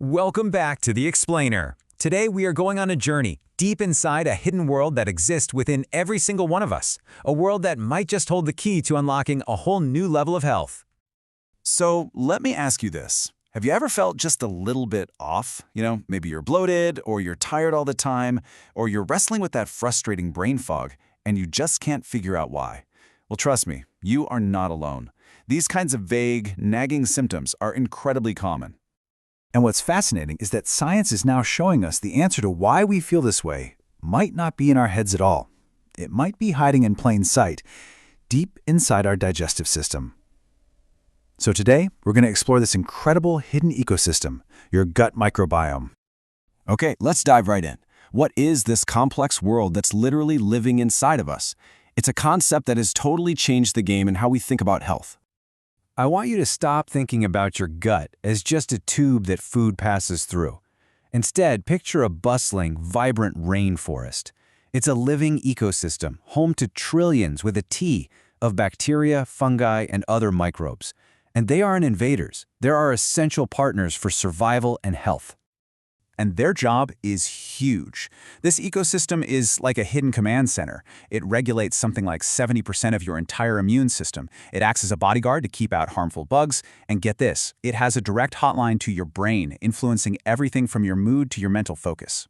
Welcome back to The Explainer. Today we are going on a journey deep inside a hidden world that exists within every single one of us. A world that might just hold the key to unlocking a whole new level of health. So let me ask you this. Have you ever felt just a little bit off? Maybe you're bloated, or you're tired all the time, or you're wrestling with that frustrating brain fog, and you just can't figure out why. Well, trust me, you are not alone. These kinds of vague, nagging symptoms are incredibly common. And what's fascinating is that science is now showing us the answer to why we feel this way might not be in our heads at all. It might be hiding in plain sight, deep inside our digestive system. So today, we're going to explore this incredible hidden ecosystem, your gut microbiome. Okay, let's dive right in. What is this complex world that's literally living inside of us? It's a concept that has totally changed the game in how we think about health. I want you to stop thinking about your gut as just a tube that food passes through. Instead, picture a bustling, vibrant rainforest. It's a living ecosystem, home to trillions with a T of bacteria, fungi, and other microbes. And they aren't invaders. They're our essential partners for survival and health. And their job is huge. This ecosystem is like a hidden command center. It regulates something like 70% of your entire immune system. It acts as a bodyguard to keep out harmful bugs. And get this, it has a direct hotline to your brain, influencing everything from your mood to your mental focus.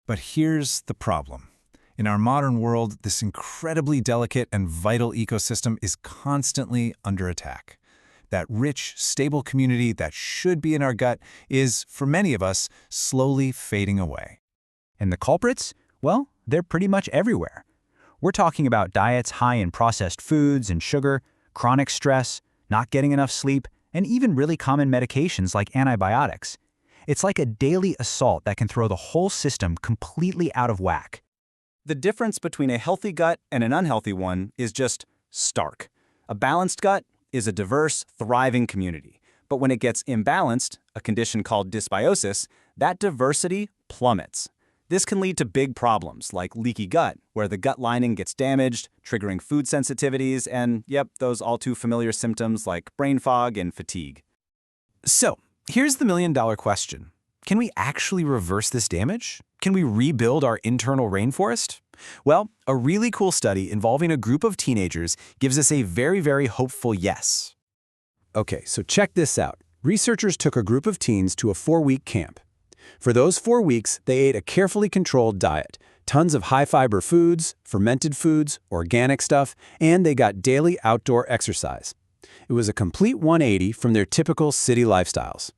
But here's the problem. In our modern world, this incredibly delicate and vital ecosystem is constantly under attack. That rich, stable community that should be in our gut is, for many of us, slowly fading away. And the culprits? Well, they're pretty much everywhere. We're talking about diets high in processed foods and sugar, chronic stress, not getting enough sleep, and even really common medications like antibiotics. It's like a daily assault that can throw the whole system completely out of whack. The difference between a healthy gut and an unhealthy one is just stark. A balanced gut is a diverse, thriving community. But when it gets imbalanced, a condition called dysbiosis, that diversity plummets. This can lead to big problems like leaky gut, where the gut lining gets damaged, triggering food sensitivities, and those all too familiar symptoms like brain fog and fatigue. So, here's the million-dollar question. Can we actually reverse this damage? Can we rebuild our internal rainforest? Well, a really cool study involving a group of teenagers gives us a very, very hopeful yes. Okay, so check this out. Researchers took a group of teens to a 4-week camp. For those 4 weeks, they ate a carefully controlled diet, tons of high-fiber foods, fermented foods, organic stuff, and they got daily outdoor exercise. It was a complete 180 from their typical city lifestyles.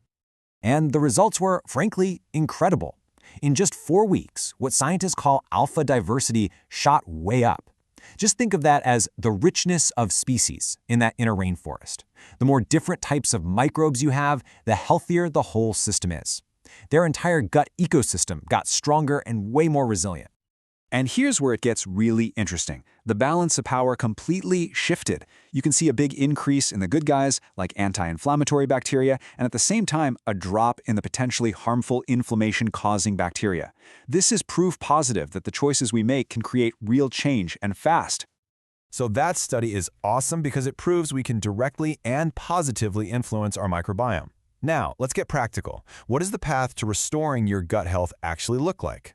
And the results were, frankly, incredible. In just 4 weeks, what scientists call alpha diversity shot way up. Just think of that as the richness of species in that inner rainforest. The more different types of microbes you have, the healthier the whole system is. Their entire gut ecosystem got stronger and way more resilient. And here's where it gets really interesting. The balance of power completely shifted. You can see a big increase in the good guys, like anti-inflammatory bacteria, and at the same time, a drop in the potentially harmful inflammation-causing bacteria. This is proof positive that the choices we make can create real change, and fast. So that study is awesome because it proves we can directly and positively influence our microbiome. Now, let's get practical. What does the path to restoring your gut health actually look like?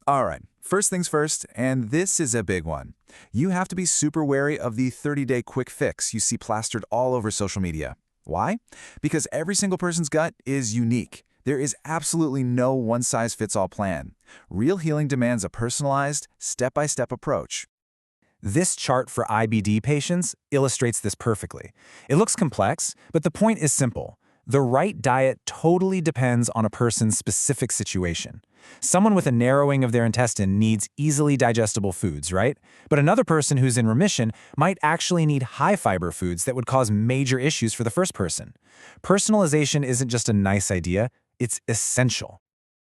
All right, first things first, and this is a big one. You have to be super wary of the 30-day quick fix you see plastered all over social media. Why? Because every single person's gut is unique. There is absolutely no one-size-fits-all plan. Real healing demands a personalized, step-by-step approach. This chart for IBD patients illustrates this perfectly. It looks complex, but the point is simple. The right diet totally depends on a person's specific situation. Someone with a narrowing of their intestine needs easily digestible foods, right? But another person who's in remission might actually need high-fiber foods that would cause major issues for the first person. Personalization isn't just a nice idea, it's essential.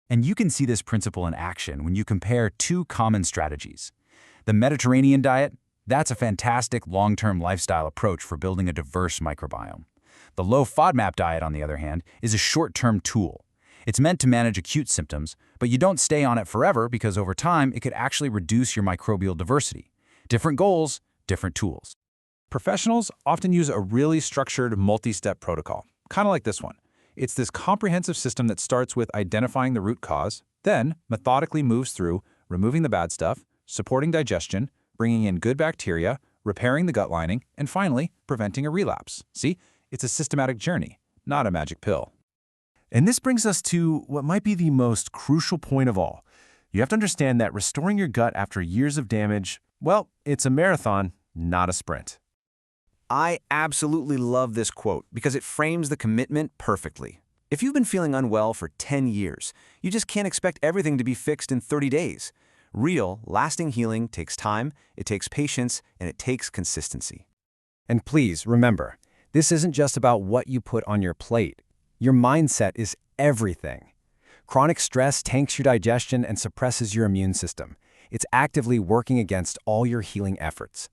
And you can see this principle in action when you compare two common strategies. The Mediterranean diet, that's a fantastic long-term lifestyle approach for building a diverse microbiome. The low FODMAP diet, on the other hand, is a short-term tool. It's meant to manage acute symptoms, but you don't stay on it forever because over time it could actually reduce your microbial diversity. Different goals, different tools. Professionals often use a really structured multi-step protocol, kind of like this one. It's this comprehensive system that starts with identifying the root cause, then methodically moves through removing the bad stuff, supporting digestion, bringing in good bacteria, repairing the gut lining, and finally, preventing a relapse. See, it's a systematic journey, not a magic pill. And this brings us to what might be the most crucial point of all. You have to understand that restoring your gut after years of damage, well, it's a marathon, not a sprint. I absolutely love this quote because it frames the commitment perfectly. If you've been feeling unwell for 10 years, you just can't expect everything to be fixed in 30 days. Real, lasting healing takes time, it takes patience, and it takes consistency. And please remember, this isn't just about what you put on your plate. Your mindset is everything. Chronic stress tanks your digestion and suppresses your immune system. It's actively working against all your healing efforts.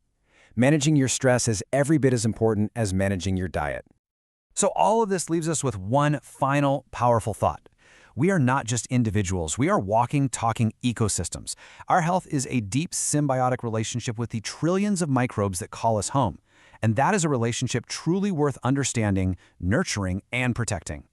Managing your stress is every bit as important as managing your diet. So all of this leaves us with one final powerful thought. We are not just individuals, we are walking, talking ecosystems. Our health is a deep symbiotic relationship with the trillions of microbes that call us home. And that is a relationship truly worth understanding, nurturing, and protecting.